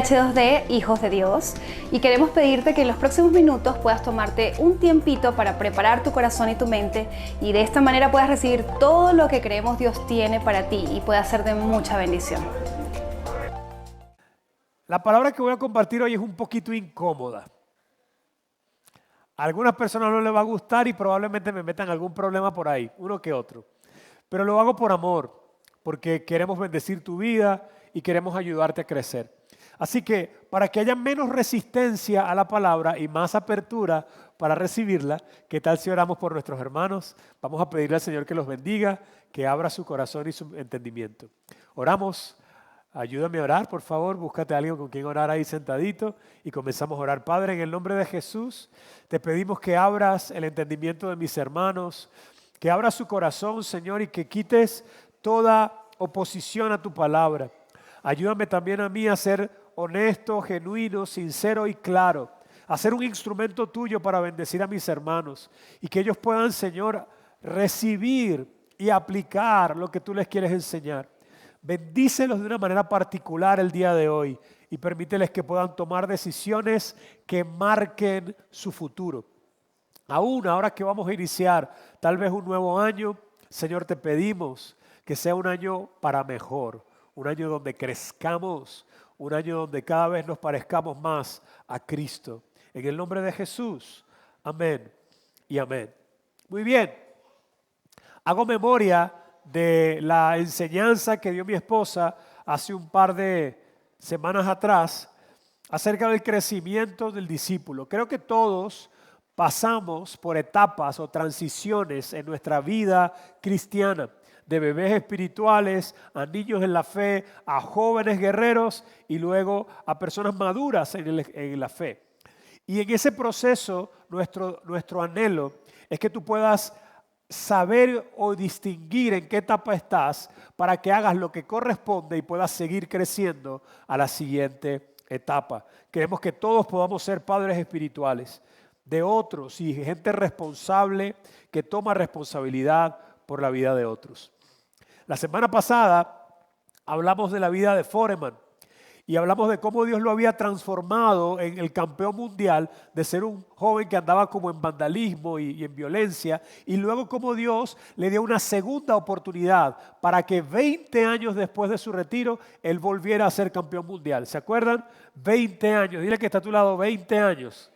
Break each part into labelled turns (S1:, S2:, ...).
S1: H2D, Hijos de Dios, y queremos pedirte que en los próximos minutos puedas tomarte un tiempito para preparar tu corazón y tu mente, y de esta manera puedas recibir todo lo que creemos Dios tiene para ti y pueda ser de mucha bendición.
S2: La palabra que voy a compartir hoy es un poquito incómoda. A algunas personas no les va a gustar y probablemente me metan algún problema por ahí, uno que otro. Pero lo hago por amor, porque queremos bendecir tu vida y queremos ayudarte a crecer. Así que para que haya menos resistencia a la palabra y más apertura para recibirla, ¿qué tal si oramos por nuestros hermanos? Vamos a pedirle al Señor que los bendiga, que abra su corazón y su entendimiento. Oramos. Ayúdame a orar, por favor, búscate a alguien con quien orar ahí sentadito y comenzamos a orar. Padre, en el nombre de Jesús, te pedimos que abras el entendimiento de mis hermanos, que abras su corazón, Señor, y que quites toda oposición a tu palabra. Ayúdame también a mí a ser honesto, genuino, sincero y claro, a ser un instrumento tuyo para bendecir a mis hermanos y que ellos puedan, Señor, recibir y aplicar lo que tú les quieres enseñar. Bendícelos de una manera particular el día de hoy y permíteles que puedan tomar decisiones que marquen su futuro. Aún ahora que vamos a iniciar tal vez un nuevo año, Señor, te pedimos que sea un año para mejor, un año donde crezcamos, un año donde cada vez nos parezcamos más a Cristo. En el nombre de Jesús, amén y amén. Muy bien, hago memoria de la enseñanza que dio mi esposa hace un par de semanas atrás acerca del crecimiento del discípulo. Creo que todos pasamos por etapas o transiciones en nuestra vida cristiana, de bebés espirituales a niños en la fe, a jóvenes guerreros y luego a personas maduras en la fe. Y en ese proceso nuestro anhelo es que tú puedas saber o distinguir en qué etapa estás para que hagas lo que corresponde y puedas seguir creciendo a la siguiente etapa. Queremos que todos podamos ser padres espirituales de otros y gente responsable que toma responsabilidad por la vida de otros. La semana pasada hablamos de la vida de Foreman y hablamos de cómo Dios lo había transformado en el campeón mundial de ser un joven que andaba como en vandalismo y en violencia, y luego cómo Dios le dio una segunda oportunidad para que 20 años después de su retiro él volviera a ser campeón mundial. ¿Se acuerdan? 20 años. Dile que está a tu lado, 20 años.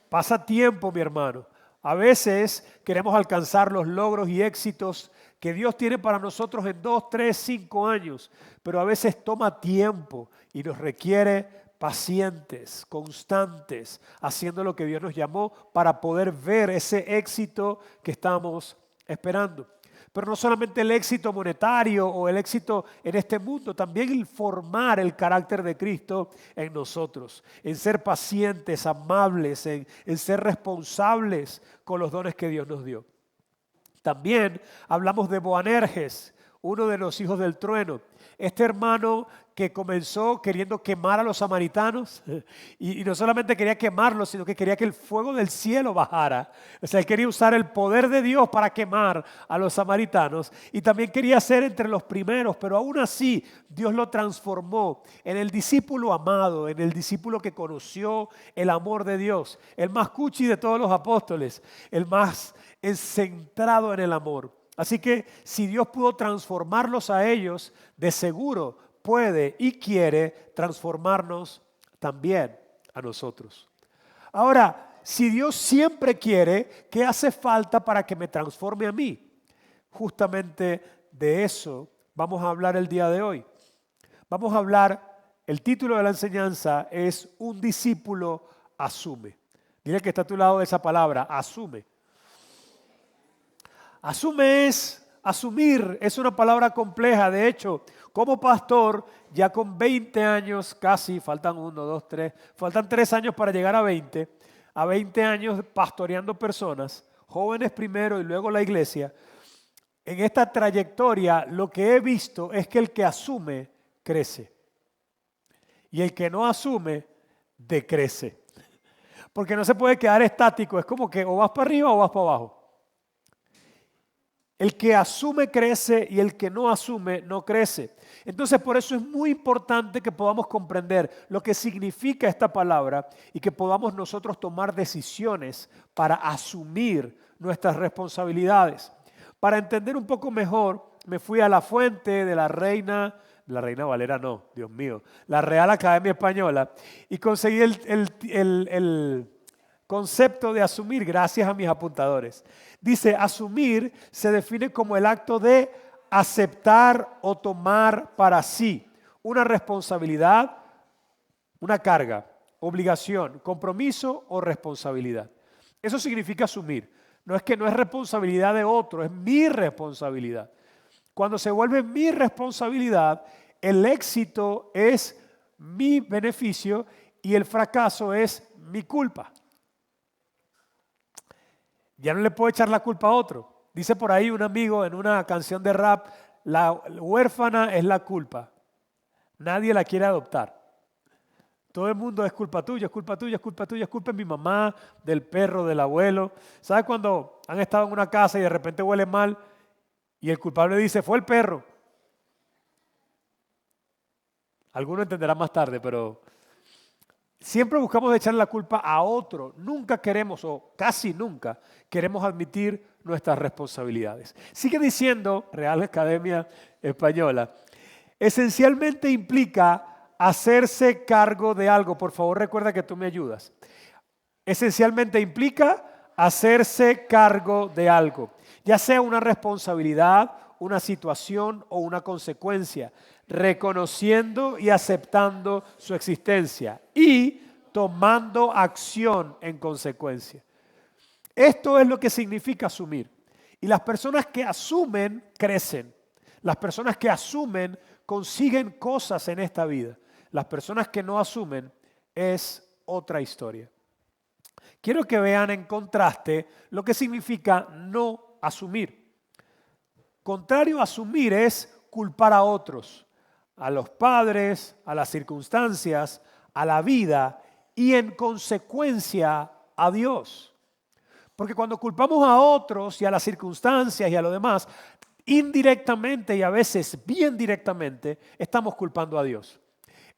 S2: Pasa tiempo, mi hermano. A veces queremos alcanzar los logros y éxitos que Dios tiene para nosotros en 2, 3, 5 años, pero a veces toma tiempo y nos requiere pacientes, constantes, haciendo lo que Dios nos llamó para poder ver ese éxito que estamos esperando. Pero no solamente el éxito monetario o el éxito en este mundo, también el formar el carácter de Cristo en nosotros, en ser pacientes, amables, en ser responsables con los dones que Dios nos dio. También hablamos de Boanerges, uno de los hijos del trueno. Este hermano que comenzó queriendo quemar a los samaritanos y no solamente quería quemarlos, sino que quería que el fuego del cielo bajara. O sea, él quería usar el poder de Dios para quemar a los samaritanos y también quería ser entre los primeros, pero aún así Dios lo transformó en el discípulo amado, en el discípulo que conoció el amor de Dios, el más cuchi de todos los apóstoles, el más centrado en el amor. Así que si Dios pudo transformarlos a ellos, de seguro puede y quiere transformarnos también a nosotros. Ahora, si Dios siempre quiere, ¿qué hace falta para que me transforme a mí? Justamente de eso vamos a hablar el día de hoy. Vamos a hablar, el título de la enseñanza es Un discípulo asume. Dile que está a tu lado de esa palabra, asume. Asume es asumir, es una palabra compleja. De hecho, como pastor, ya con 20 años, casi, faltan 1, 2, 3, faltan 3 años para llegar a 20 años pastoreando personas, jóvenes primero y luego la iglesia. En esta trayectoria lo que he visto es que el que asume, crece. Y el que no asume, decrece. Porque no se puede quedar estático, es como que o vas para arriba o vas para abajo. El que asume crece y el que no asume no crece. Entonces por eso es muy importante que podamos comprender lo que significa esta palabra y que podamos nosotros tomar decisiones para asumir nuestras responsabilidades. Para entender un poco mejor, me fui a la fuente de la Reina Valera no, Dios mío, la Real Academia Española y conseguí el concepto de asumir gracias a mis apuntadores. Dice, asumir se define como el acto de aceptar o tomar para sí una responsabilidad, una carga, obligación, compromiso o responsabilidad. Eso significa asumir. No es que no es responsabilidad de otro, es mi responsabilidad. Cuando se vuelve mi responsabilidad, el éxito es mi beneficio y el fracaso es mi culpa. Ya no le puedo echar la culpa a otro. Dice por ahí un amigo en una canción de rap, la huérfana es la culpa. Nadie la quiere adoptar. Todo el mundo es culpa tuya, es culpa tuya, es culpa tuya, es culpa de mi mamá, del perro, del abuelo. ¿Sabes cuando han estado en una casa y de repente huele mal y el culpable dice, fue el perro? Alguno entenderá más tarde, pero siempre buscamos echar la culpa a otro. Nunca queremos, o casi nunca, queremos admitir nuestras responsabilidades. Sigue diciendo, Real Academia Española, esencialmente implica hacerse cargo de algo. Por favor, recuerda que tú me ayudas. Esencialmente implica hacerse cargo de algo, ya sea una responsabilidad, una situación o una consecuencia, reconociendo y aceptando su existencia y tomando acción en consecuencia. Esto es lo que significa asumir. Y las personas que asumen crecen. Las personas que asumen consiguen cosas en esta vida. Las personas que no asumen es otra historia. Quiero que vean en contraste lo que significa no asumir. Contrario a asumir es culpar a otros, a los padres, a las circunstancias, a la vida y en consecuencia a Dios. Porque cuando culpamos a otros y a las circunstancias y a lo demás, indirectamente y a veces bien directamente, estamos culpando a Dios.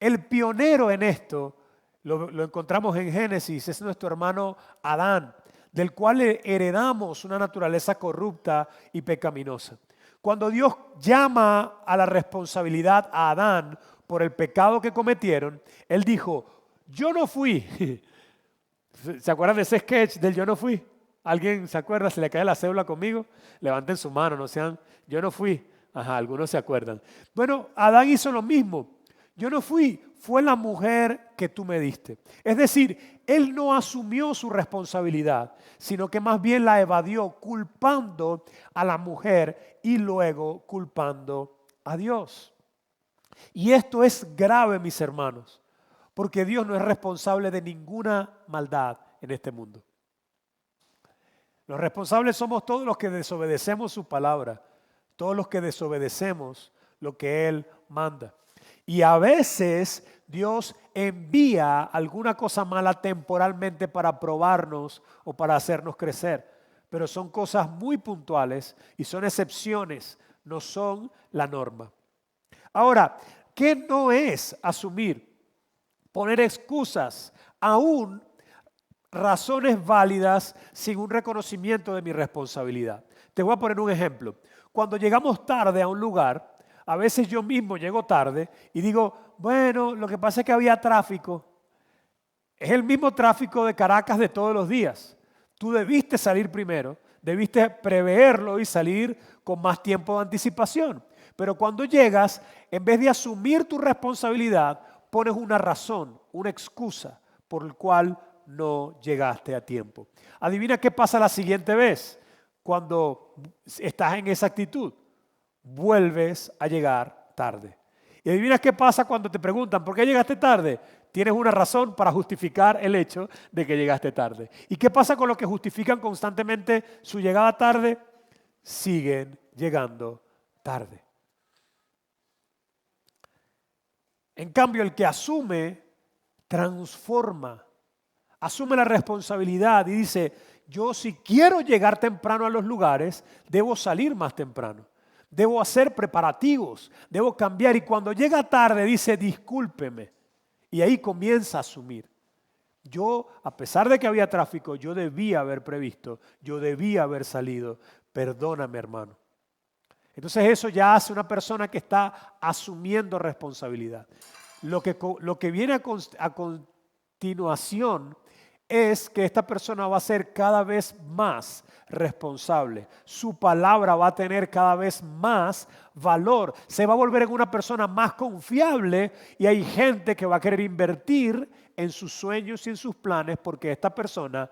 S2: El pionero en esto lo encontramos en Génesis, es nuestro hermano Adán, del cual heredamos una naturaleza corrupta y pecaminosa. Cuando Dios llama a la responsabilidad a Adán por el pecado que cometieron, Él dijo, yo no fui. ¿Se acuerdan de ese sketch del yo no fui? ¿Alguien se acuerda? ¿Se le cae la cédula conmigo? Levanten su mano, no sean, yo no fui. Ajá, algunos se acuerdan. Bueno, Adán hizo lo mismo. Yo no fui, fue la mujer que tú me diste. Es decir, él no asumió su responsabilidad, sino que más bien la evadió, culpando a la mujer y luego culpando a Dios. Y esto es grave, mis hermanos, porque Dios no es responsable de ninguna maldad en este mundo. Los responsables somos todos los que desobedecemos su palabra, todos los que desobedecemos lo que Él manda. Y a veces Dios envía alguna cosa mala temporalmente para probarnos o para hacernos crecer. Pero son cosas muy puntuales y son excepciones, no son la norma. Ahora, ¿qué no es asumir? Poner excusas, aún razones válidas sin un reconocimiento de mi responsabilidad. Te voy a poner un ejemplo. Cuando llegamos tarde a un lugar, a veces yo mismo llego tarde y digo, bueno, lo que pasa es que había tráfico. Es el mismo tráfico de Caracas de todos los días. Tú debiste salir primero, debiste preverlo y salir con más tiempo de anticipación. Pero cuando llegas, en vez de asumir tu responsabilidad, pones una razón, una excusa por la cual no llegaste a tiempo. Adivina qué pasa la siguiente vez cuando estás en esa actitud. Vuelves a llegar tarde. Y adivina qué pasa cuando te preguntan ¿por qué llegaste tarde? Tienes una razón para justificar el hecho de que llegaste tarde. ¿Y qué pasa con los que justifican constantemente su llegada tarde? Siguen llegando tarde. En cambio, el que asume, transforma. Asume la responsabilidad y dice, Yo si quiero llegar temprano a los lugares, debo salir más temprano. Debo hacer preparativos, debo cambiar y cuando llega tarde dice discúlpeme y ahí comienza a asumir. Yo, a pesar de que había tráfico, yo debía haber previsto, yo debía haber salido. Perdóname, hermano. Entonces eso ya hace una persona que está asumiendo responsabilidad. Lo que viene a continuación es que esta persona va a ser cada vez más responsable. Su palabra va a tener cada vez más valor. Se va a volver en una persona más confiable y hay gente que va a querer invertir en sus sueños y en sus planes porque esta persona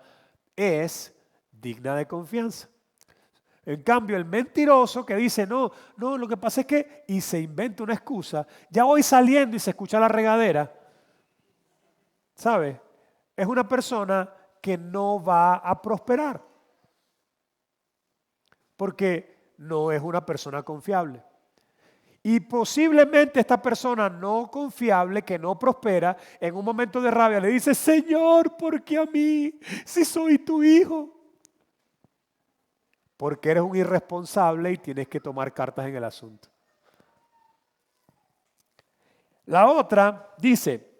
S2: es digna de confianza. En cambio, el mentiroso que dice, no, lo que pasa es que, y se inventa una excusa, ya voy saliendo y se escucha la regadera, ¿sabe? Es una persona que no va a prosperar, porque no es una persona confiable. Y posiblemente esta persona no confiable, que no prospera, en un momento de rabia le dice, Señor, ¿por qué a mí? Si soy tu hijo. Porque eres un irresponsable y tienes que tomar cartas en el asunto. La otra dice,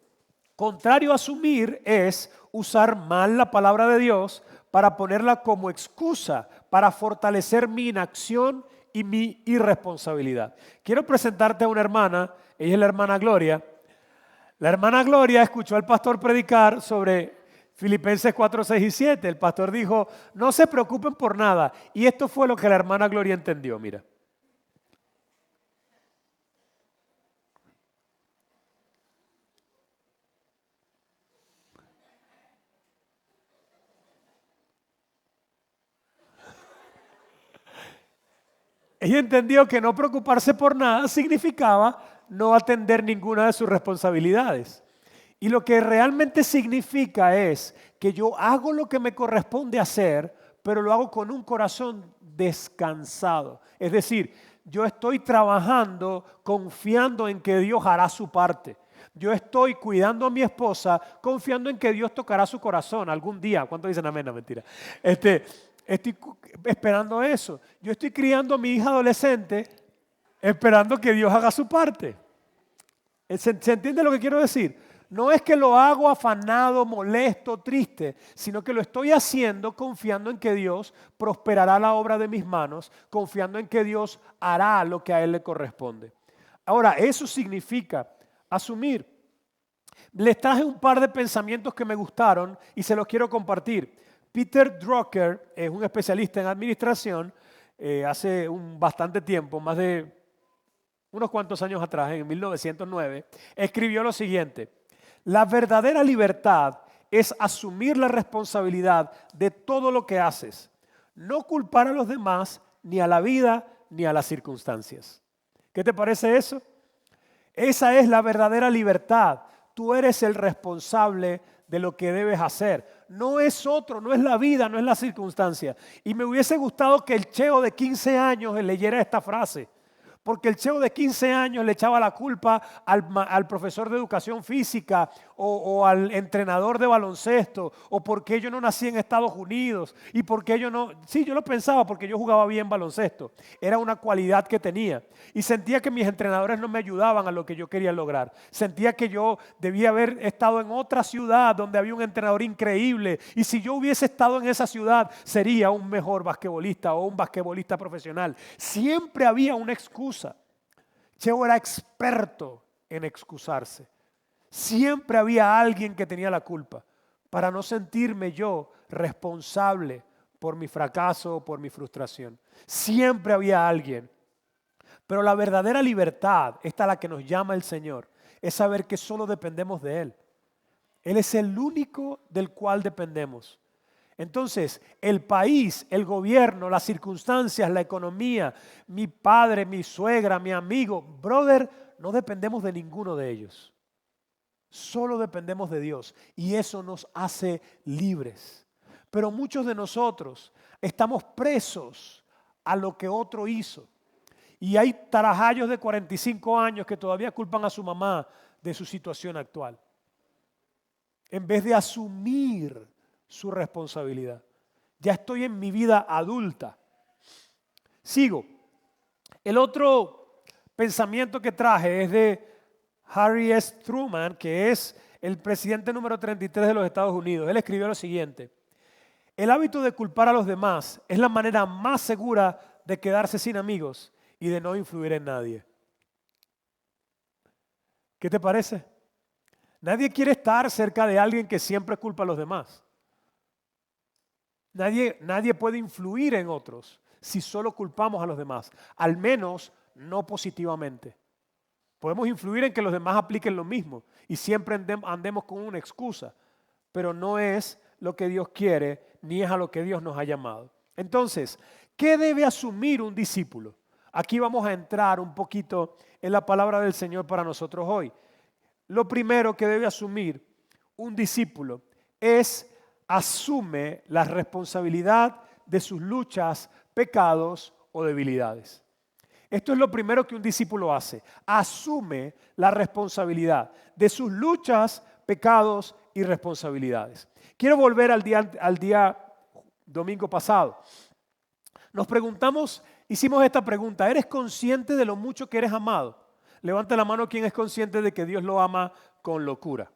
S2: contrario a asumir es usar mal la palabra de Dios para ponerla como excusa para fortalecer mi inacción y mi irresponsabilidad. Quiero presentarte a una hermana, ella es la hermana Gloria. La hermana Gloria escuchó al pastor predicar sobre Filipenses 4, 6 y 7. El pastor dijo, no se preocupen por nada. Y esto fue lo que la hermana Gloria entendió, mira. Ella entendió que no preocuparse por nada significaba no atender ninguna de sus responsabilidades. Y lo que realmente significa es que yo hago lo que me corresponde hacer, pero lo hago con un corazón descansado. Es decir, yo estoy trabajando confiando en que Dios hará su parte. Yo estoy cuidando a mi esposa confiando en que Dios tocará su corazón algún día. ¿Cuántos dicen amén? No, mentira. Estoy esperando eso. Yo estoy criando a mi hija adolescente esperando que Dios haga su parte. ¿Se entiende lo que quiero decir? No es que lo hago afanado, molesto, triste, sino que lo estoy haciendo confiando en que Dios prosperará la obra de mis manos, confiando en que Dios hará lo que a Él le corresponde. Ahora, eso significa asumir. Les traje un par de pensamientos que me gustaron y se los quiero compartir. Peter Drucker es un especialista en administración, hace bastante tiempo, más de unos cuantos años atrás, en 1909, escribió lo siguiente. La verdadera libertad es asumir la responsabilidad de todo lo que haces, no culpar a los demás, ni a la vida, ni a las circunstancias. ¿Qué te parece eso? Esa es la verdadera libertad. Tú eres el responsable de lo que debes hacer. No es otro, no es la vida, no es la circunstancia. Y me hubiese gustado que el cheo de 15 años leyera esta frase. Porque el cheo de 15 años le echaba la culpa al profesor de educación física o al entrenador de baloncesto, o porque yo no nací en Estados Unidos, y porque yo no... Sí, yo lo pensaba porque yo jugaba bien baloncesto. Era una cualidad que tenía. Y sentía que mis entrenadores no me ayudaban a lo que yo quería lograr. Sentía que yo debía haber estado en otra ciudad donde había un entrenador increíble. Y si yo hubiese estado en esa ciudad, sería un mejor basquetbolista o un basquetbolista profesional. Siempre había una excusa. Cheo era experto en excusarse. Siempre había alguien que tenía la culpa para no sentirme yo responsable por mi fracaso o por mi frustración. Siempre había alguien. Pero la verdadera libertad, esta a la que nos llama el Señor, es saber que solo dependemos de Él. Él es el único del cual dependemos. Entonces, el país, el gobierno, las circunstancias, la economía, mi padre, mi suegra, mi amigo, brother, no dependemos de ninguno de ellos. Solo dependemos de Dios y eso nos hace libres. Pero muchos de nosotros estamos presos a lo que otro hizo. Y hay tarajayos de 45 años que todavía culpan a su mamá de su situación actual, en vez de asumir su responsabilidad. Ya estoy en mi vida adulta. Sigo. El otro pensamiento que traje es de Harry S. Truman, que es el presidente número 33 de los Estados Unidos. Él escribió lo siguiente: el hábito de culpar a los demás es la manera más segura de quedarse sin amigos y de no influir en nadie. ¿Qué te parece? Nadie quiere estar cerca de alguien que siempre culpa a los demás. Nadie puede influir en otros si solo culpamos a los demás, al menos no positivamente. Podemos influir en que los demás apliquen lo mismo y siempre andemos con una excusa, pero no es lo que Dios quiere ni es a lo que Dios nos ha llamado. Entonces, ¿qué debe asumir un discípulo? Aquí vamos a entrar un poquito en la palabra del Señor para nosotros hoy. Lo primero que debe asumir un discípulo es asume la responsabilidad de sus luchas, pecados o debilidades. Esto es lo primero que un discípulo hace. Asume la responsabilidad de sus luchas, pecados y responsabilidades. Quiero volver al día domingo pasado. Nos preguntamos, hicimos esta pregunta: ¿eres consciente de lo mucho que eres amado? Levanta la mano quien es consciente de que Dios lo ama con locura.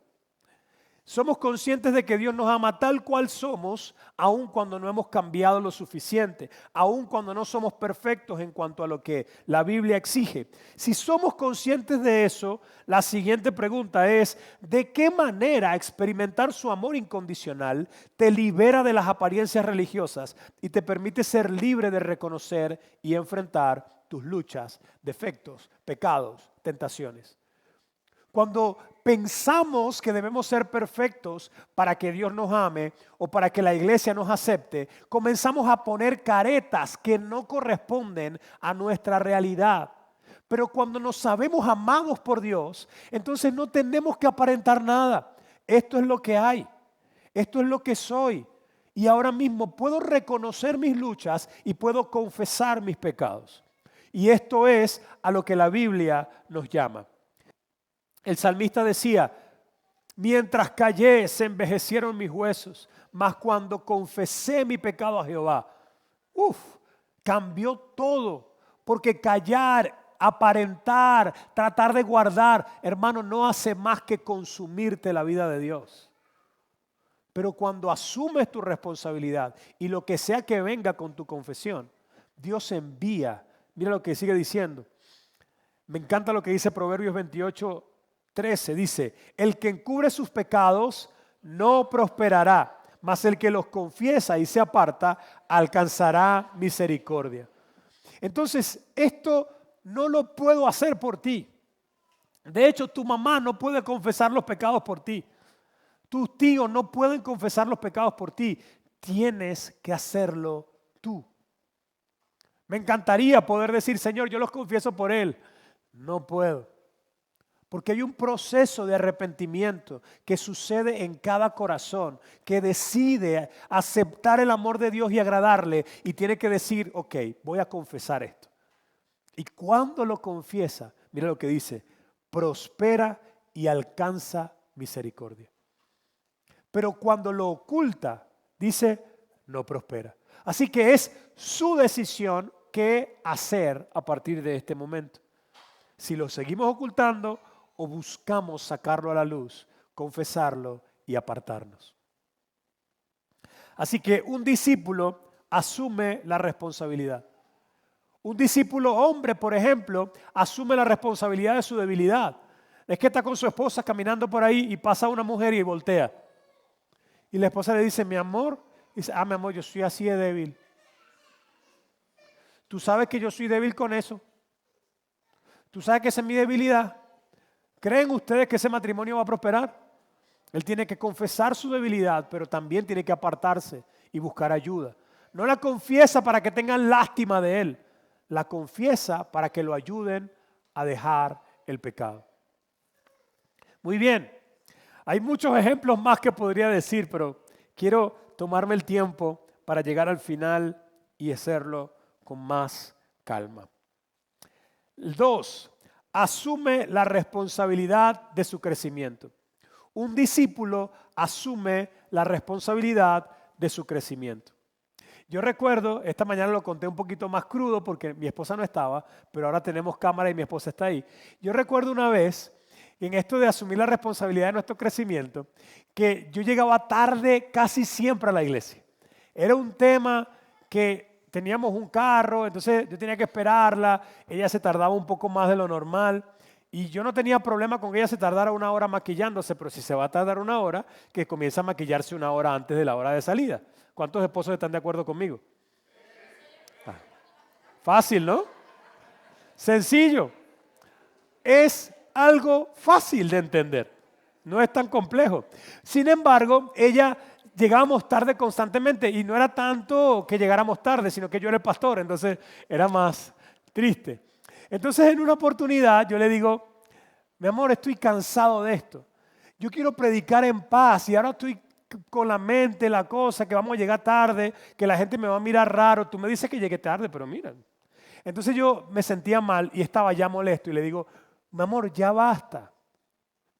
S2: Somos conscientes de que Dios nos ama tal cual somos, aun cuando no hemos cambiado lo suficiente, aun cuando no somos perfectos en cuanto a lo que la Biblia exige. Si somos conscientes de eso, la siguiente pregunta es: ¿de qué manera experimentar su amor incondicional te libera de las apariencias religiosas y te permite ser libre de reconocer y enfrentar tus luchas, defectos, pecados, tentaciones? Cuando pensamos que debemos ser perfectos para que Dios nos ame o para que la iglesia nos acepte, comenzamos a poner caretas que no corresponden a nuestra realidad. Pero cuando nos sabemos amados por Dios, entonces no tenemos que aparentar nada. Esto es lo que hay. Esto es lo que soy. Y ahora mismo puedo reconocer mis luchas y puedo confesar mis pecados. Y esto es a lo que la Biblia nos llama. El salmista decía: mientras callé se envejecieron mis huesos, mas cuando confesé mi pecado a Jehová, cambió todo. Porque callar, aparentar, tratar de guardar, hermano, no hace más que consumirte la vida de Dios. Pero cuando asumes tu responsabilidad y lo que sea que venga con tu confesión, Dios envía. Mira lo que sigue diciendo. Me encanta lo que dice Proverbios 28:13, dice: el que encubre sus pecados no prosperará, mas el que los confiesa y se aparta alcanzará misericordia. Entonces, esto no lo puedo hacer por ti. De hecho, tu mamá no puede confesar los pecados por ti. Tus tíos no pueden confesar los pecados por ti. Tienes que hacerlo tú. Me encantaría poder decir: Señor, yo los confieso por Él. No puedo. Porque hay un proceso de arrepentimiento que sucede en cada corazón que decide aceptar el amor de Dios y agradarle y tiene que decir: ok, voy a confesar esto. Y cuando lo confiesa, mira lo que dice: prospera y alcanza misericordia. Pero cuando lo oculta, dice: no prospera. Así que es su decisión qué hacer a partir de este momento. Si lo seguimos ocultando o buscamos sacarlo a la luz, confesarlo y apartarnos. Así que un discípulo asume la responsabilidad. Un discípulo hombre, por ejemplo, asume la responsabilidad de su debilidad. Es que está con su esposa caminando por ahí y pasa una mujer y voltea. Y la esposa le dice: mi amor, dice: mi amor, yo soy así de débil. Tú sabes que yo soy débil con eso. Tú sabes que esa es mi debilidad. ¿Creen ustedes que ese matrimonio va a prosperar? Él tiene que confesar su debilidad, pero también tiene que apartarse y buscar ayuda. No la confiesa para que tengan lástima de él. La confiesa para que lo ayuden a dejar el pecado. Muy bien. Hay muchos ejemplos más que podría decir, pero quiero tomarme el tiempo para llegar al final y hacerlo con más calma. 2. Asume la responsabilidad de su crecimiento. Un discípulo asume la responsabilidad de su crecimiento. Yo recuerdo, esta mañana lo conté un poquito más crudo porque mi esposa no estaba, pero ahora tenemos cámara y mi esposa está ahí. Yo recuerdo una vez, en esto de asumir la responsabilidad de nuestro crecimiento, que yo llegaba tarde casi siempre a la iglesia. Era un tema que teníamos un carro, entonces yo tenía que esperarla, ella se tardaba un poco más de lo normal y yo no tenía problema con que ella se tardara una hora maquillándose, pero si se va a tardar una hora, que comience a maquillarse una hora antes de la hora de salida. ¿Cuántos esposos están de acuerdo conmigo? Fácil, ¿no? Sencillo. Es algo fácil de entender. No es tan complejo. Sin embargo, llegábamos tarde constantemente y no era tanto que llegáramos tarde, sino que yo era el pastor, entonces era más triste. Entonces, en una oportunidad yo le digo, mi amor, estoy cansado de esto. Yo quiero predicar en paz y ahora estoy con la mente, la cosa, que vamos a llegar tarde, que la gente me va a mirar raro. Tú me dices que llegué tarde, pero mira. Entonces yo me sentía mal y estaba ya molesto y le digo, mi amor, ya basta,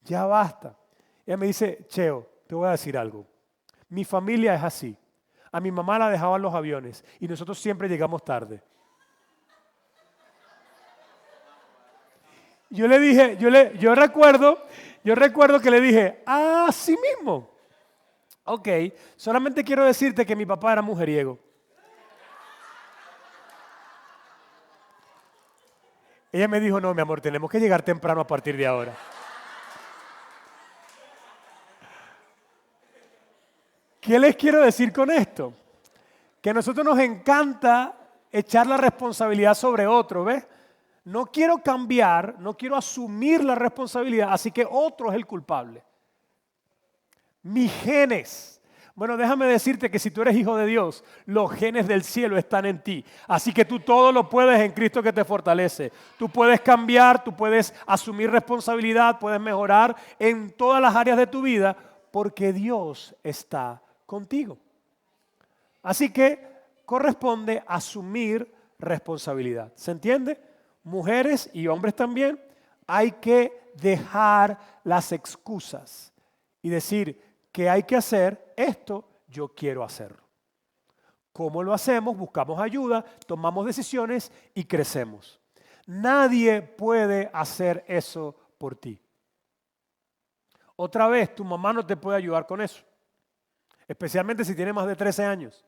S2: ya basta. Ella me dice, Cheo, te voy a decir algo. Mi familia es así. A mi mamá la dejaban los aviones y nosotros siempre llegamos tarde. Yo le dije, yo recuerdo que le dije, así mismo. Ok, solamente quiero decirte que mi papá era mujeriego. Ella me dijo, no, mi amor, tenemos que llegar temprano a partir de ahora. ¿Qué les quiero decir con esto? Que a nosotros nos encanta echar la responsabilidad sobre otro, ¿ves? No quiero cambiar, no quiero asumir la responsabilidad, así que otro es el culpable. Mis genes. Bueno, déjame decirte que si tú eres hijo de Dios, los genes del cielo están en ti. Así que tú todo lo puedes en Cristo que te fortalece. Tú puedes cambiar, tú puedes asumir responsabilidad, puedes mejorar en todas las áreas de tu vida porque Dios está contigo. Así que corresponde asumir responsabilidad. ¿Se entiende? Mujeres y hombres también, hay que dejar las excusas y decir que hay que hacer esto, yo quiero hacerlo. ¿Cómo lo hacemos? Buscamos ayuda, tomamos decisiones y crecemos. Nadie puede hacer eso por ti. Otra vez, tu mamá no te puede ayudar con eso, especialmente si tiene más de 13 años.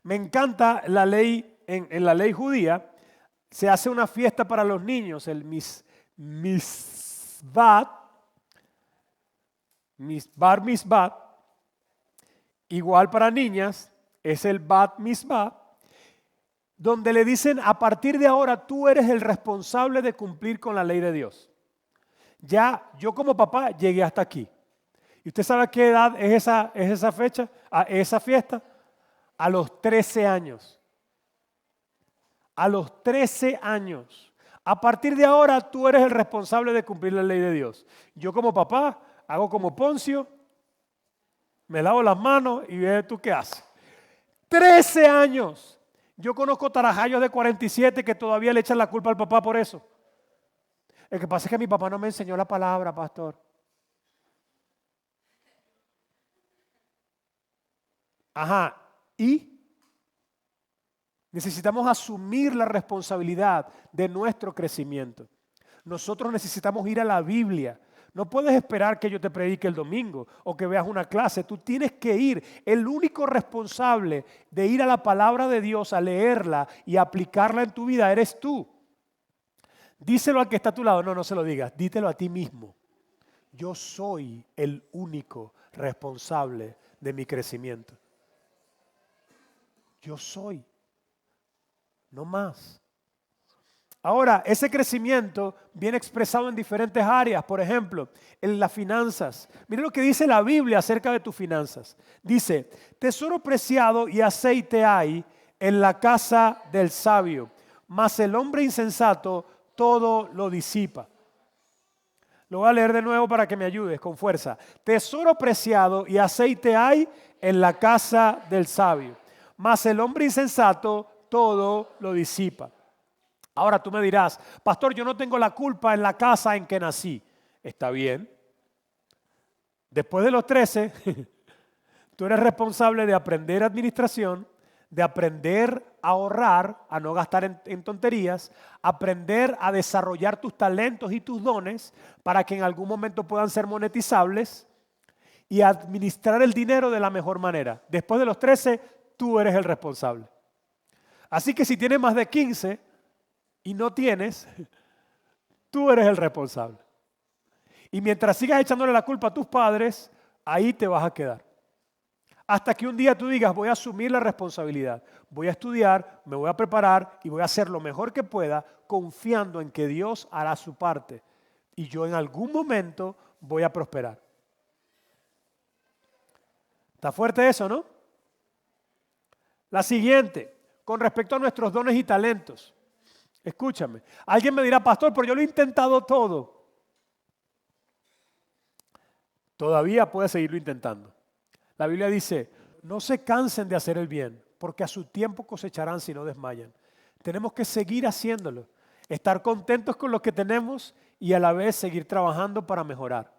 S2: Me encanta la ley, en la ley judía, se hace una fiesta para los niños, el bar mitzvah, igual para niñas, es el bat mitzvah, donde le dicen, a partir de ahora tú eres el responsable de cumplir con la ley de Dios. Ya yo como papá llegué hasta aquí. ¿Y usted sabe a qué edad es esa fecha, esa fiesta? A los 13 años. A los 13 años. A partir de ahora tú eres el responsable de cumplir la ley de Dios. Yo como papá hago como Poncio, me lavo las manos y ve tú qué haces. 13 años. Yo conozco tarajayos de 47 que todavía le echan la culpa al papá por eso. El que pasa es que mi papá no me enseñó la palabra, pastor. Ajá, ¿y? Necesitamos asumir la responsabilidad de nuestro crecimiento. Nosotros necesitamos ir a la Biblia. No puedes esperar que yo te predique el domingo o que veas una clase. Tú tienes que ir. El único responsable de ir a la palabra de Dios, a leerla y a aplicarla en tu vida, eres tú. Díselo al que está a tu lado. No se lo digas. Dítelo a ti mismo. Yo soy el único responsable de mi crecimiento. Yo soy. No más. Ahora, ese crecimiento viene expresado en diferentes áreas. Por ejemplo, en las finanzas. Mira lo que dice la Biblia acerca de tus finanzas. Dice, tesoro preciado y aceite hay en la casa del sabio, mas el hombre insensato todo lo disipa. Lo voy a leer de nuevo para que me ayudes con fuerza. Tesoro preciado y aceite hay en la casa del sabio, mas el hombre insensato todo lo disipa. Ahora tú me dirás, pastor, yo no tengo la culpa en la casa en que nací. Está bien. Después de los 13, tú eres responsable de aprender administración, de aprender a ahorrar, a no gastar en tonterías, aprender a desarrollar tus talentos y tus dones para que en algún momento puedan ser monetizables y administrar el dinero de la mejor manera. Después de los 13, tú eres el responsable. Así que si tienes más de 15 y no tienes, tú eres el responsable. Y mientras sigas echándole la culpa a tus padres, ahí te vas a quedar. Hasta que un día tú digas, voy a asumir la responsabilidad, voy a estudiar, me voy a preparar y voy a hacer lo mejor que pueda, confiando en que Dios hará su parte. Y yo en algún momento voy a prosperar. Está fuerte eso, ¿no? La siguiente, con respecto a nuestros dones y talentos. Escúchame, alguien me dirá, pastor, pero yo lo he intentado todo. Todavía puedes seguirlo intentando. La Biblia dice, no se cansen de hacer el bien, porque a su tiempo cosecharán si no desmayan. Tenemos que seguir haciéndolo, estar contentos con lo que tenemos y a la vez seguir trabajando para mejorar.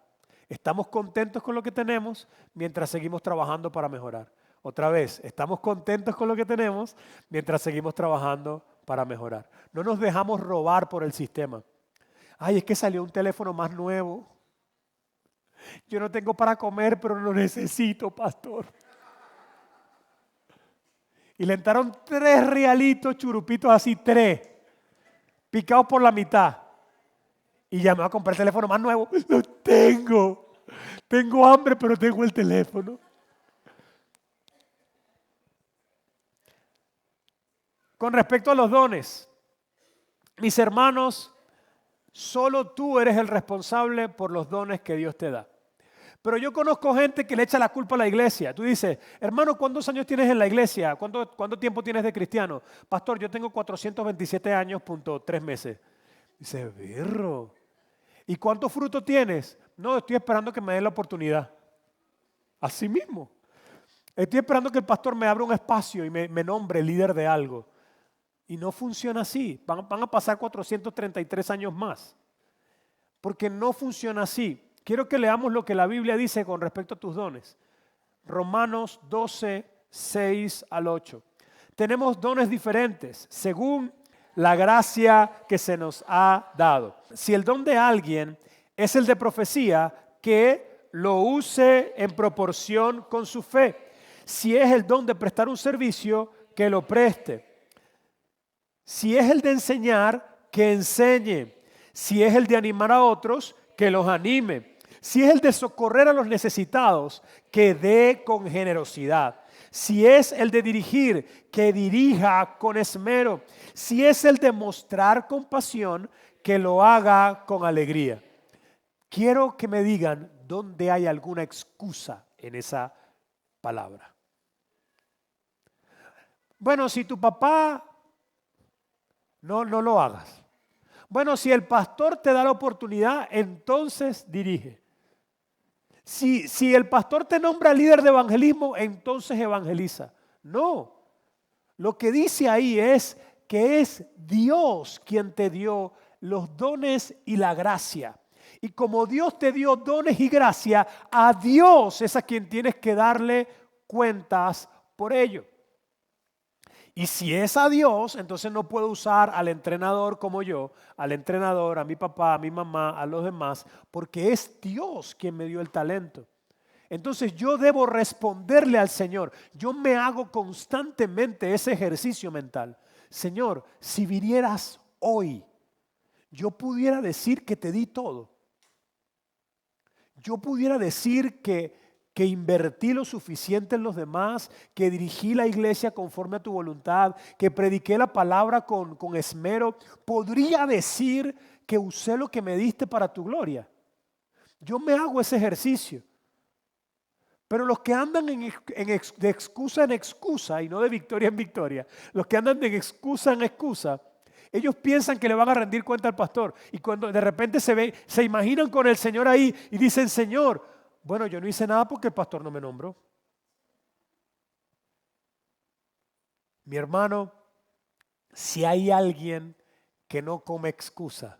S2: Estamos contentos con lo que tenemos mientras seguimos trabajando para mejorar. Otra vez, estamos contentos con lo que tenemos mientras seguimos trabajando para mejorar. No nos dejamos robar por el sistema. Ay, es que salió un teléfono más nuevo. Yo no tengo para comer, pero lo necesito, pastor. Y le entraron 3 realitos, churupitos así, 3, picados por la mitad. Y ya me voy a comprar el teléfono más nuevo. Lo tengo. Tengo hambre, pero tengo el teléfono. Con respecto a los dones, mis hermanos, solo tú eres el responsable por los dones que Dios te da. Pero yo conozco gente que le echa la culpa a la iglesia. Tú dices, hermano, ¿cuántos años tienes en la iglesia? ¿Cuánto tiempo tienes de cristiano? Pastor, yo tengo 427 años, punto 3 meses. Dice, birro. ¿Y cuánto fruto tienes? No, estoy esperando que me den la oportunidad. Así mismo. Estoy esperando que el pastor me abra un espacio y me nombre líder de algo. Y no funciona así. Van a pasar 433 años más. Porque no funciona así. Quiero que leamos lo que la Biblia dice con respecto a tus dones. Romanos 12, 6 al 8. Tenemos dones diferentes según la gracia que se nos ha dado. Si el don de alguien es el de profecía, que lo use en proporción con su fe. Si es el don de prestar un servicio, que lo preste. Si es el de enseñar, que enseñe. Si es el de animar a otros, que los anime. Si es el de socorrer a los necesitados, que dé con generosidad. Si es el de dirigir, que dirija con esmero. Si es el de mostrar compasión, que lo haga con alegría. Quiero que me digan dónde hay alguna excusa en esa palabra. Bueno, si tu papá, no lo hagas. Bueno, si el pastor te da la oportunidad, entonces dirige. Si el pastor te nombra líder de evangelismo, entonces evangeliza. No, lo que dice ahí es que es Dios quien te dio los dones y la gracia. Y como Dios te dio dones y gracia, a Dios es a quien tienes que darle cuentas por ello. Y si es a Dios, entonces no puedo usar al entrenador como yo, al entrenador, a mi papá, a mi mamá, a los demás, porque es Dios quien me dio el talento. Entonces yo debo responderle al Señor. Yo me hago constantemente ese ejercicio mental. Señor, si vinieras hoy, yo pudiera decir que te di todo. Yo pudiera decir que invertí lo suficiente en los demás, que dirigí la iglesia conforme a tu voluntad, que prediqué la palabra con esmero. Podría decir que usé lo que me diste para tu gloria. Yo me hago ese ejercicio. Pero los que andan de excusa en excusa y no de victoria en victoria, los que andan de excusa en excusa, ellos piensan que le van a rendir cuenta al pastor. Y cuando de repente se imaginan con el Señor ahí y dicen, Señor, bueno, yo no hice nada porque el pastor no me nombró. Mi hermano, si hay alguien que no come excusa,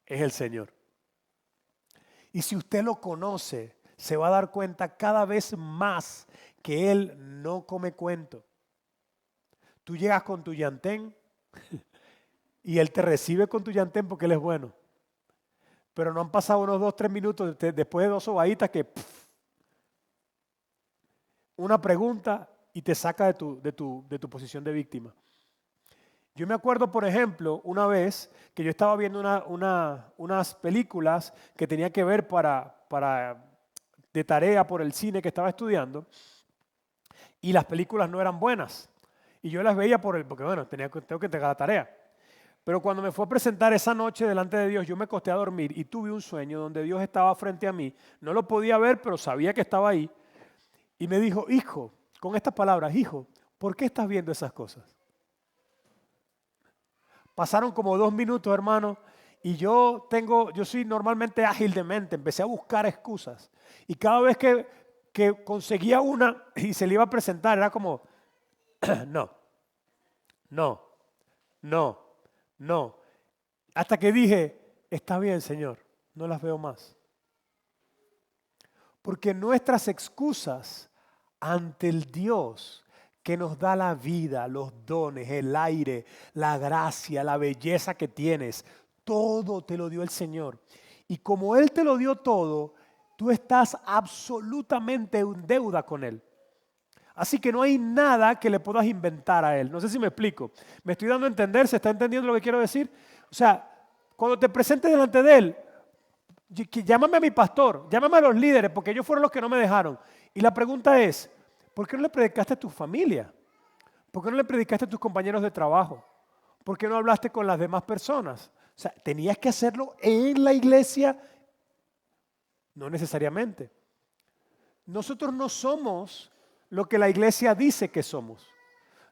S2: es el Señor. Y si usted lo conoce, se va a dar cuenta cada vez más que Él no come cuento. Tú llegas con tu llantén y Él te recibe con tu llantén porque Él es bueno. Pero no han pasado unos 2, 3 minutos después de 2 sobaditas que una pregunta y te saca de tu posición de víctima. Yo me acuerdo, por ejemplo, una vez que yo estaba viendo unas películas que tenía que ver de tarea por el cine que estaba estudiando y las películas no eran buenas. Y yo las veía porque bueno, tengo que entregar la tarea. Pero cuando me fue a presentar esa noche delante de Dios, yo me acosté a dormir y tuve un sueño donde Dios estaba frente a mí. No lo podía ver, pero sabía que estaba ahí. Y me dijo, hijo, con estas palabras, hijo, ¿por qué estás viendo esas cosas? Pasaron como 2 minutos, hermano, y yo soy normalmente ágil de mente, empecé a buscar excusas. Y cada vez que conseguía una y se le iba a presentar, era como, no, no, no, no. Hasta que dije, está bien, Señor, no las veo más. Porque nuestras excusas ante el Dios que nos da la vida, los dones, el aire, la gracia, la belleza que tienes, todo te lo dio el Señor. Y como Él te lo dio todo, tú estás absolutamente en deuda con Él. Así que no hay nada que le puedas inventar a Él. No sé si me explico. ¿Me estoy dando a entender? ¿Se está entendiendo lo que quiero decir? O sea, cuando te presentes delante de Él, llámame a mi pastor, llámame a los líderes, porque ellos fueron los que no me dejaron. Y la pregunta es, ¿por qué no le predicaste a tu familia? ¿Por qué no le predicaste a tus compañeros de trabajo? ¿Por qué no hablaste con las demás personas? O sea, ¿tenías que hacerlo en la iglesia? No necesariamente. Nosotros no somos lo que la iglesia dice que somos.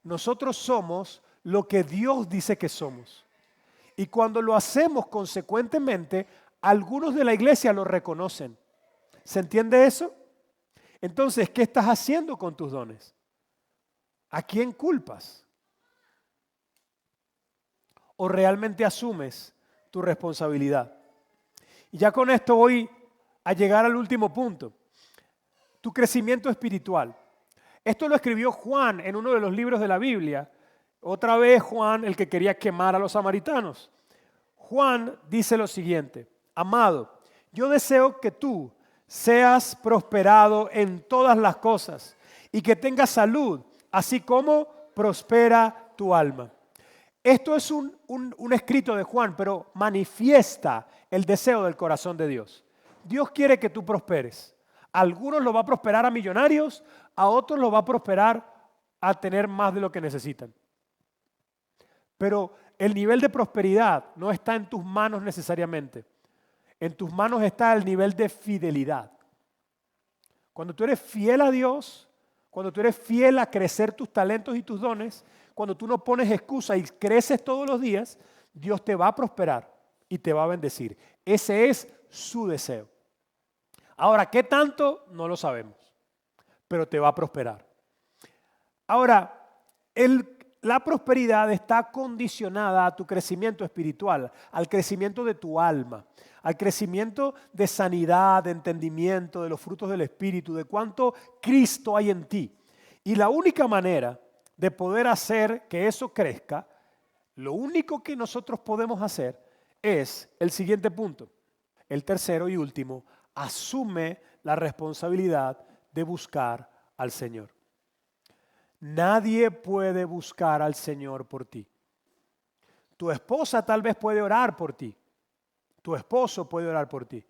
S2: Nosotros somos lo que Dios dice que somos. Y cuando lo hacemos consecuentemente, algunos de la iglesia lo reconocen. ¿Se entiende eso? Entonces, ¿qué estás haciendo con tus dones? ¿A quién culpas? ¿O realmente asumes tu responsabilidad? Y ya con esto voy a llegar al último punto. Tu crecimiento espiritual. Esto lo escribió Juan en uno de los libros de la Biblia. Otra vez Juan, el que quería quemar a los samaritanos. Juan dice lo siguiente: amado, yo deseo que tú seas prosperado en todas las cosas y que tengas salud, así como prospera tu alma. Esto es un escrito de Juan, pero manifiesta el deseo del corazón de Dios. Dios quiere que tú prosperes. A algunos lo va a prosperar a millonarios, a otros lo va a prosperar a tener más de lo que necesitan. Pero el nivel de prosperidad no está en tus manos necesariamente. En tus manos está el nivel de fidelidad. Cuando tú eres fiel a Dios, cuando tú eres fiel a crecer tus talentos y tus dones, cuando tú no pones excusa y creces todos los días, Dios te va a prosperar y te va a bendecir. Ese es su deseo. Ahora, ¿qué tanto? No lo sabemos, pero te va a prosperar. Ahora, la prosperidad está condicionada a tu crecimiento espiritual, al crecimiento de tu alma, al crecimiento de sanidad, de entendimiento, de los frutos del Espíritu, de cuánto Cristo hay en ti. Y la única manera de poder hacer que eso crezca, lo único que nosotros podemos hacer es el siguiente punto, el tercero y último: asume la responsabilidad de buscar al Señor. Nadie puede buscar al Señor por ti. Tu esposa tal vez puede orar por ti. Tu esposo puede orar por ti.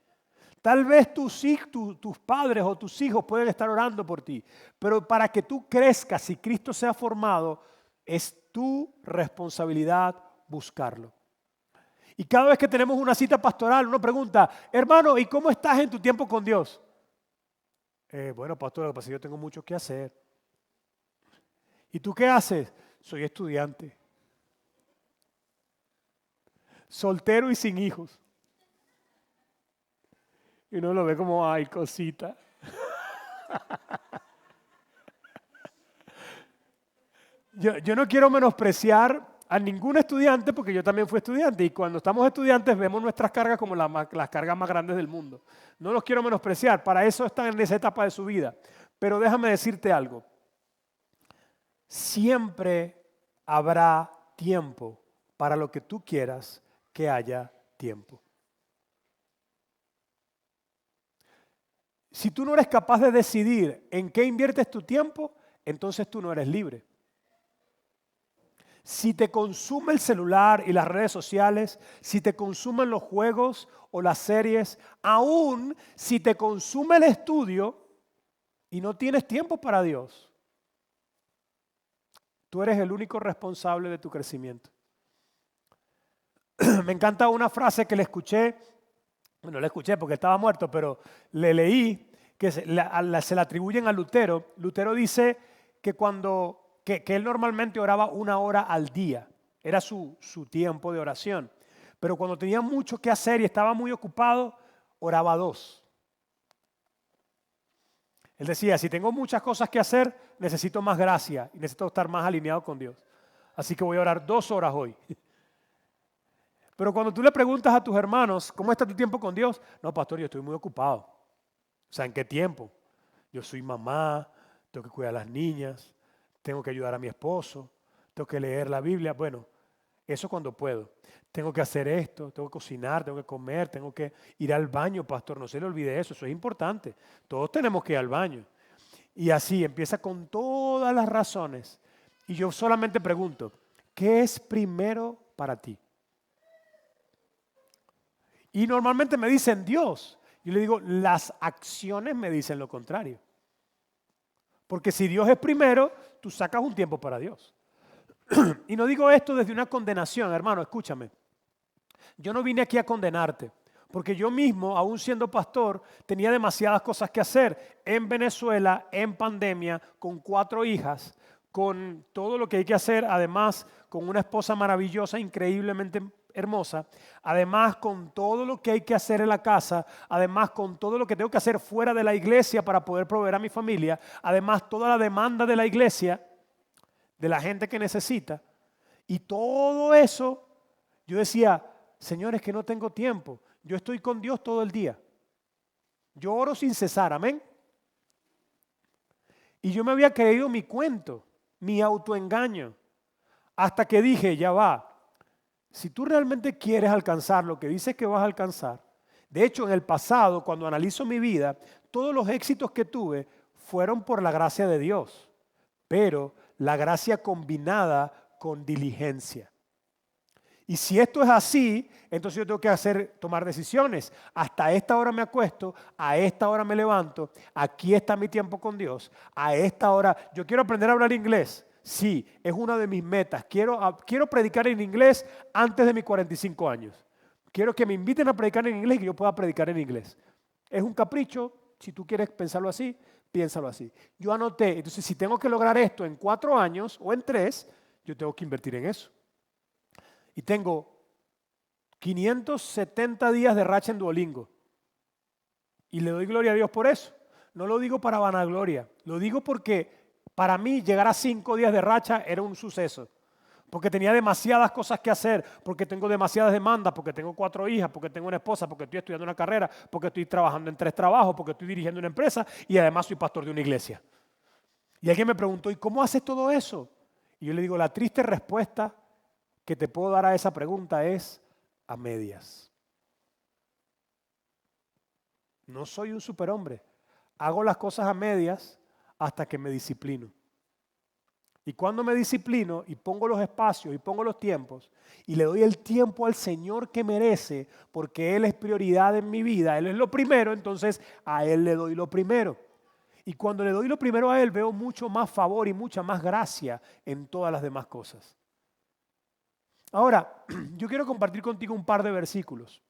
S2: Tal vez tus padres o tus hijos pueden estar orando por ti. Pero para que tú crezcas y Cristo sea formado, es tu responsabilidad buscarlo. Y cada vez que tenemos una cita pastoral, uno pregunta: hermano, ¿y cómo estás en tu tiempo con Dios? Bueno, pastor, lo que pasa es que yo tengo mucho que hacer. ¿Y tú qué haces? Soy estudiante. Soltero y sin hijos. Y uno lo ve como, ay, cosita. Yo no quiero menospreciar a ningún estudiante, porque yo también fui estudiante, y cuando estamos estudiantes vemos nuestras cargas como las cargas más grandes del mundo. No los quiero menospreciar, para eso están en esa etapa de su vida. Pero déjame decirte algo. Siempre habrá tiempo para lo que tú quieras que haya tiempo. Si tú no eres capaz de decidir en qué inviertes tu tiempo, entonces tú no eres libre. Si te consume el celular y las redes sociales, si te consumen los juegos o las series, aún si te consume el estudio y no tienes tiempo para Dios, tú eres el único responsable de tu crecimiento. Me encanta una frase que le escuché, bueno, la escuché porque estaba muerto, pero le leí que se la atribuyen a Lutero. Lutero dice que que él normalmente oraba 1 hora al día, era su tiempo de oración, pero cuando tenía mucho que hacer y estaba muy ocupado, oraba 2. Él decía, si tengo muchas cosas que hacer, necesito más gracia y necesito estar más alineado con Dios. Así que voy a orar 2 horas hoy. Pero cuando tú le preguntas a tus hermanos, ¿cómo está tu tiempo con Dios? No, pastor, yo estoy muy ocupado. O sea, ¿en qué tiempo? Yo soy mamá, tengo que cuidar a las niñas, tengo que ayudar a mi esposo, tengo que leer la Biblia. Bueno, eso cuando puedo. Tengo que hacer esto, tengo que cocinar, tengo que comer, tengo que ir al baño, pastor. No se le olvide eso es importante. Todos tenemos que ir al baño. Y así empieza con todas las razones. Y yo solamente pregunto, ¿qué es primero para ti? Y normalmente me dicen Dios. Yo le digo, las acciones me dicen lo contrario. Porque si Dios es primero, tú sacas un tiempo para Dios. Y no digo esto desde una condenación, hermano, escúchame. Yo no vine aquí a condenarte, porque yo mismo, aún siendo pastor, tenía demasiadas cosas que hacer en Venezuela, en pandemia, con 4 hijas, con todo lo que hay que hacer, además con una esposa maravillosa, increíblemente hermosa, además con todo lo que hay que hacer en la casa, además con todo lo que tengo que hacer fuera de la iglesia para poder proveer a mi familia, además toda la demanda de la iglesia, de la gente que necesita, y todo eso, yo decía, señores, que no tengo tiempo, yo estoy con Dios todo el día, yo oro sin cesar, amén. Y yo me había creído mi cuento, mi autoengaño, hasta que dije, ya va, si tú realmente quieres alcanzar lo que dices que vas a alcanzar, de hecho en el pasado, cuando analizo mi vida, todos los éxitos que tuve fueron por la gracia de Dios, pero la gracia combinada con diligencia. Y si esto es así, entonces yo tengo que tomar decisiones. Hasta esta hora me acuesto, a esta hora me levanto, aquí está mi tiempo con Dios, a esta hora yo quiero aprender a hablar inglés. Sí, es una de mis metas. Quiero predicar en inglés antes de mis 45 años. Quiero que me inviten a predicar en inglés y que yo pueda predicar en inglés. Es un capricho, si tú quieres pensarlo así, piénsalo así. Yo anoté, entonces si tengo que lograr esto en 4 años o en 3, yo tengo que invertir en eso. Y tengo 570 días de racha en Duolingo. Y le doy gloria a Dios por eso. No lo digo para vanagloria, lo digo porque para mí llegar a 5 días de racha era un suceso, porque tenía demasiadas cosas que hacer, porque tengo demasiadas demandas, porque tengo 4 hijas, porque tengo una esposa, porque estoy estudiando una carrera, porque estoy trabajando en 3 trabajos, porque estoy dirigiendo una empresa y además soy pastor de una iglesia. Y alguien me preguntó, ¿y cómo haces todo eso? Y yo le digo, la triste respuesta que te puedo dar a esa pregunta es a medias. No soy un superhombre, hago las cosas a medias hasta que me disciplino. Y cuando me disciplino y pongo los espacios y pongo los tiempos y le doy el tiempo al Señor que merece, porque Él es prioridad en mi vida, Él es lo primero, entonces a Él le doy lo primero. Y cuando le doy lo primero a Él, veo mucho más favor y mucha más gracia en todas las demás cosas. Ahora, yo quiero compartir contigo un par de versículos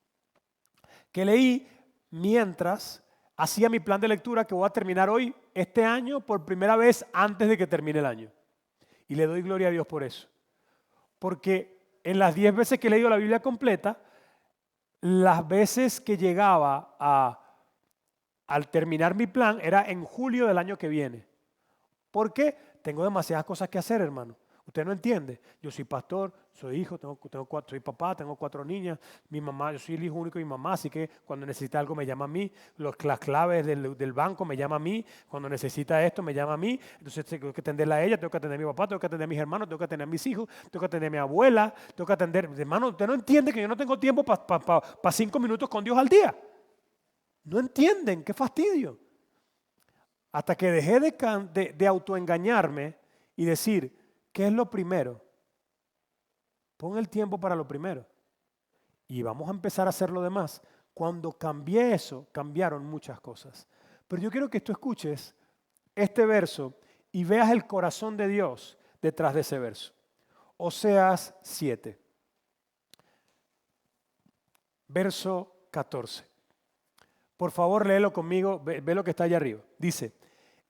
S2: que leí mientras hacía mi plan de lectura que voy a terminar hoy, este año, por primera vez antes de que termine el año. Y le doy gloria a Dios por eso. Porque en las 10 veces que he leído la Biblia completa, las veces que llegaba al terminar mi plan era en julio del año que viene. Porque tengo demasiadas cosas que hacer, hermano. Usted no entiende. Yo soy pastor, soy hijo, soy papá, tengo 4 niñas. Mi mamá, yo soy el hijo único de mi mamá, así que cuando necesita algo me llama a mí. Las claves del banco me llama a mí. Cuando necesita esto me llama a mí. Entonces tengo que atenderla a ella, tengo que atender a mi papá, tengo que atender a mis hermanos, tengo que atender a mis hijos, tengo que atender a mi abuela, tengo que atender. Hermano, usted no entiende que yo no tengo tiempo para 5 minutos con Dios al día. No entienden, qué fastidio. Hasta que dejé de autoengañarme y decir, ¿qué es lo primero? Pon el tiempo para lo primero. Y vamos a empezar a hacer lo demás. Cuando cambié eso, cambiaron muchas cosas. Pero yo quiero que tú escuches este verso y veas el corazón de Dios detrás de ese verso. Oseas 7, verso 14. Por favor, léelo conmigo, ve lo que está allá arriba. Dice,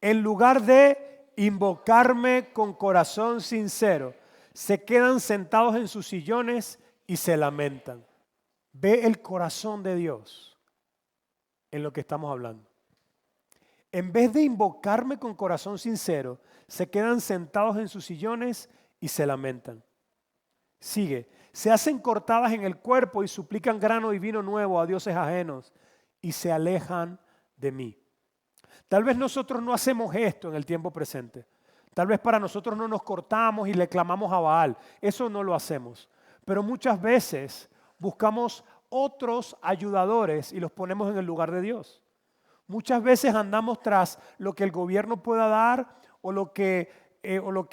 S2: en lugar de invocarme con corazón sincero, se quedan sentados en sus sillones y se lamentan. Ve el corazón de Dios en lo que estamos hablando. En vez de invocarme con corazón sincero, se quedan sentados en sus sillones y se lamentan. Sigue, se hacen cortadas en el cuerpo y suplican grano y vino nuevo a dioses ajenos y se alejan de mí. Tal vez nosotros no hacemos esto en el tiempo presente. Tal vez para nosotros no nos cortamos y le clamamos a Baal. Eso no lo hacemos. Pero muchas veces buscamos otros ayudadores y los ponemos en el lugar de Dios. Muchas veces andamos tras lo que el gobierno pueda dar o lo que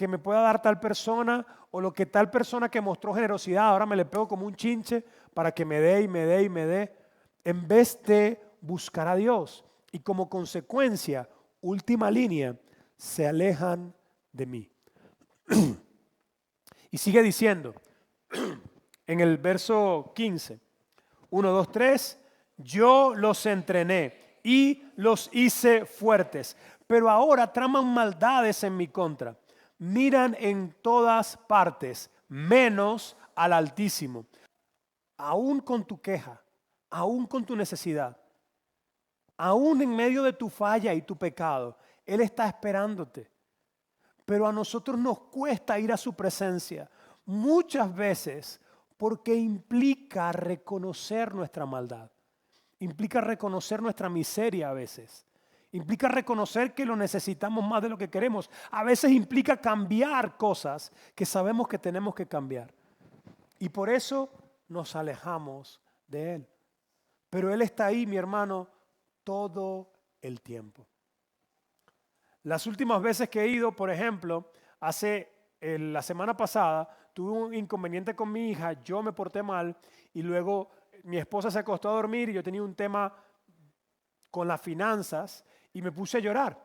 S2: me pueda dar tal persona o lo que tal persona que mostró generosidad, ahora me le pego como un chinche para que me dé y me dé y me dé, en vez de buscar a Dios. Y como consecuencia, última línea, se alejan de mí. Y sigue diciendo en el verso 15, 1, 2, 3, yo los entrené y los hice fuertes, pero ahora traman maldades en mi contra. Miran en todas partes, menos al Altísimo. Aún con tu queja, aún con tu necesidad, aún en medio de tu falla y tu pecado, Él está esperándote. Pero a nosotros nos cuesta ir a su presencia muchas veces porque implica reconocer nuestra maldad. Implica reconocer nuestra miseria a veces. Implica reconocer que lo necesitamos más de lo que queremos. A veces implica cambiar cosas que sabemos que tenemos que cambiar. Y por eso nos alejamos de Él. Pero Él está ahí, mi hermano, todo el tiempo. Las últimas veces que he ido, por ejemplo, la semana pasada, tuve un inconveniente con mi hija, yo me porté mal y luego mi esposa se acostó a dormir y yo tenía un tema con las finanzas y me puse a llorar.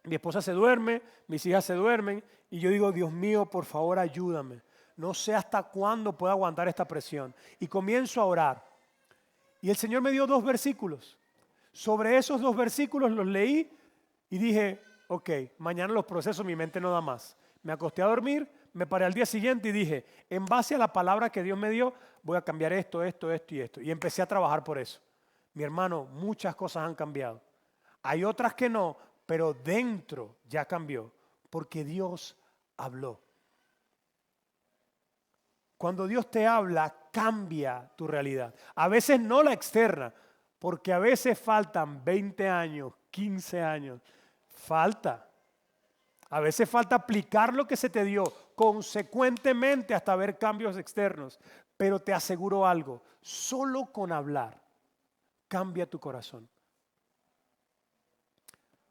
S2: Mi esposa se duerme, mis hijas se duermen y yo digo, Dios mío, por favor ayúdame. No sé hasta cuándo puedo aguantar esta presión. Y comienzo a orar. Y el Señor me dio 2 versículos. Sobre esos 2 versículos los leí y dije, ok, mañana los proceso, mi mente no da más. Me acosté a dormir, me paré al día siguiente y dije, en base a la palabra que Dios me dio, voy a cambiar esto, esto, esto y esto. Y empecé a trabajar por eso. Mi hermano, muchas cosas han cambiado. Hay otras que no, pero dentro ya cambió, porque Dios habló. Cuando Dios te habla, cambia tu realidad. A veces no la externa, porque a veces faltan 20 años, 15 años. Falta. A veces falta aplicar lo que se te dio consecuentemente hasta ver cambios externos. Pero te aseguro algo, solo con hablar cambia tu corazón.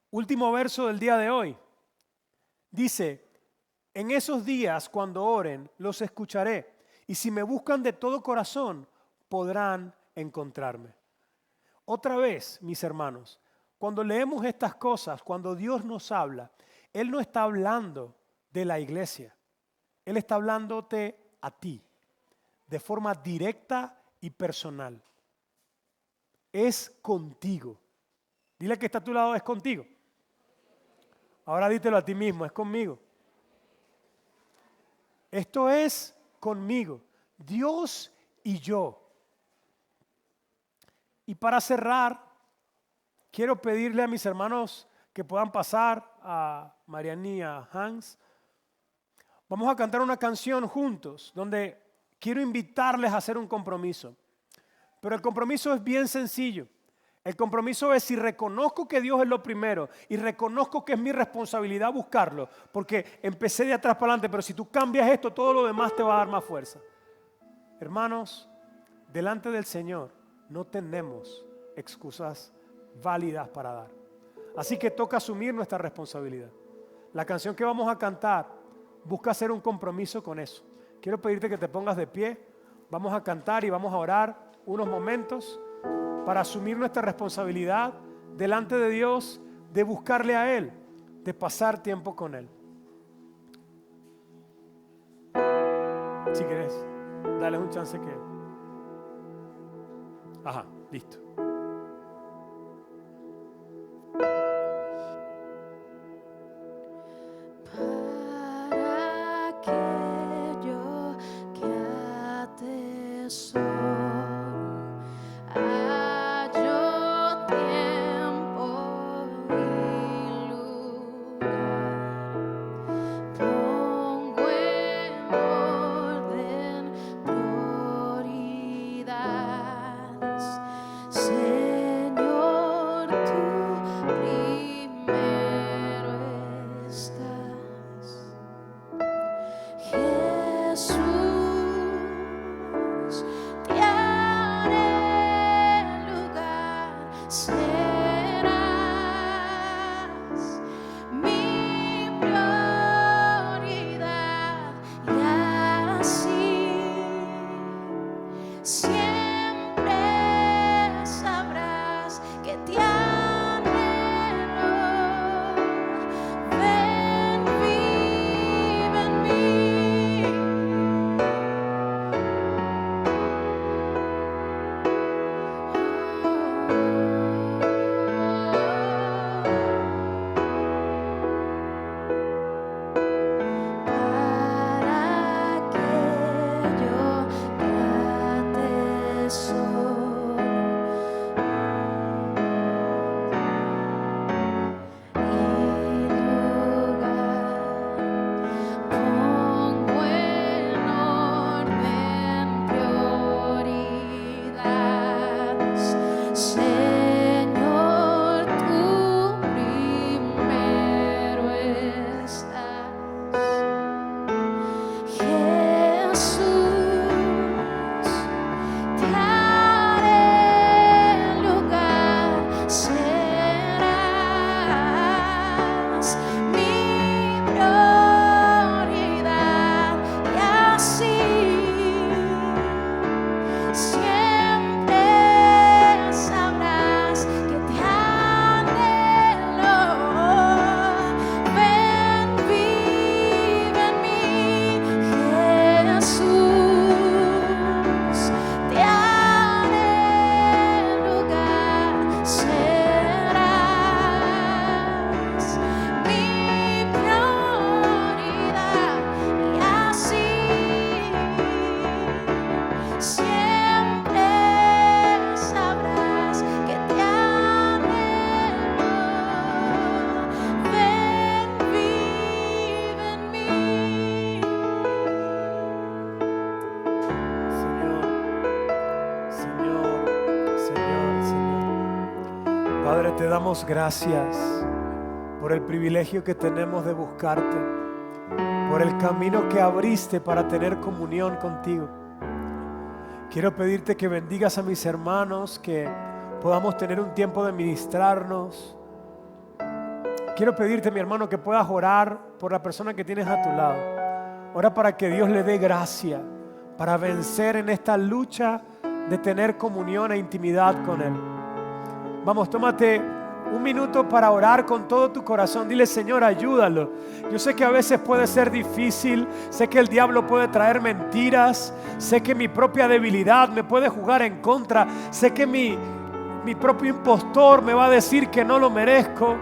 S2: Último verso del día de hoy. Dice, en esos días cuando oren, los escucharé. Y si me buscan de todo corazón, podrán encontrarme. Otra vez, mis hermanos, cuando leemos estas cosas, cuando Dios nos habla, Él no está hablando de la iglesia. Él está hablándote a ti, de forma directa y personal. Es contigo. Dile que está a tu lado, es contigo. Ahora dítelo a ti mismo, es conmigo. Esto es conmigo, Dios y yo. Y para cerrar, quiero pedirle a mis hermanos que puedan pasar, a Mariana y a Hans. Vamos a cantar una canción juntos donde quiero invitarles a hacer un compromiso. Pero el compromiso es bien sencillo. El compromiso es si reconozco que Dios es lo primero y reconozco que es mi responsabilidad buscarlo, porque empecé de atrás para adelante, pero si tú cambias esto, todo lo demás te va a dar más fuerza. Hermanos, delante del Señor no tenemos excusas válidas para dar. Así que toca asumir nuestra responsabilidad. La canción que vamos a cantar busca hacer un compromiso con eso. Quiero pedirte que te pongas de pie. Vamos a cantar y vamos a orar unos momentos para asumir nuestra responsabilidad delante de Dios, de buscarle a Él, de pasar tiempo con Él. Si querés, dale un chance que... Ajá, listo.
S3: Para aquello que atesoro, hallo tiempo y lugar. Pongo en orden prioridades. Señor, tú primero estás. Jesús, te haré lugar. Serás mi prioridad y así siempre sabrás que te anhelo. Ven, vive en mí. Para aquello que atesoro y lugar, pongo en orden prioridades. Señor, tú primero estás. Jesús, te haré lugar. Serás mi prioridad y así siempre sabrás que te anhelo. Ven, vive en mí. Jesús, te haré lugar. Serás mi prioridad y así siempre sabrás que te anhelo. Ven, vive en mí.
S2: Señor. Padre, te damos gracias por el privilegio que tenemos de buscarte, por el camino que abriste para tener comunión contigo. Quiero pedirte que bendigas a mis hermanos, que podamos tener un tiempo de ministrarnos. Quiero pedirte, mi hermano, que puedas orar por la persona que tienes a tu lado. Ora para que Dios le dé gracia para vencer en esta lucha de tener comunión e intimidad con Él. Vamos, tómate un minuto para orar con todo tu corazón. Dile: Señor, ayúdalo. Yo sé que a veces puede ser difícil, sé que el diablo puede traer mentiras, sé que mi propia debilidad me puede jugar en contra, sé que mi propio impostor me va a decir que no lo merezco.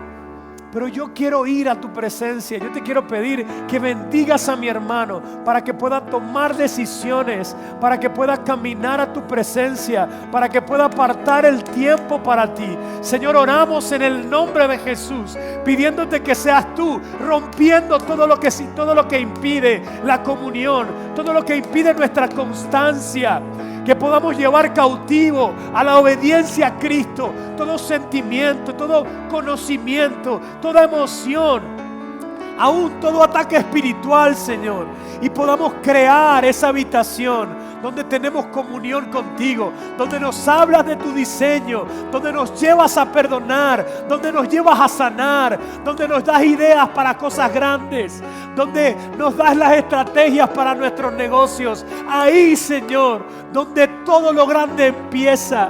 S2: pero yo quiero ir a tu presencia. Yo te quiero pedir que bendigas a mi hermano para que pueda tomar decisiones, para que pueda caminar a tu presencia, para que pueda apartar el tiempo para ti. Señor, oramos en el nombre de Jesús, pidiéndote que seas tú rompiendo todo lo que impide la comunión, todo lo que impide nuestra constancia, que podamos llevar cautivo a la obediencia a Cristo todo sentimiento, todo conocimiento, toda emoción, aún todo ataque espiritual, Señor, y podamos crear esa habitación donde tenemos comunión contigo, donde nos hablas de tu diseño, donde nos llevas a perdonar, donde nos llevas a sanar, donde nos das ideas para cosas grandes, donde nos das las estrategias para nuestros negocios. Ahí, Señor, donde todo lo grande empieza.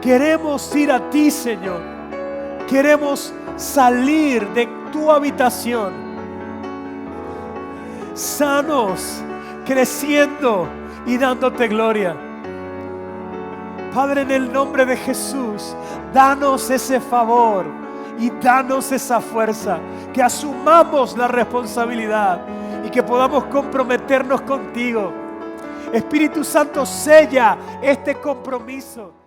S2: Queremos ir a ti, Señor. Queremos salir de tu habitación sanos, creciendo y dándote gloria. Padre, en el nombre de Jesús, danos ese favor y danos esa fuerza, que asumamos la responsabilidad y que podamos comprometernos contigo. Espíritu Santo, sella este compromiso.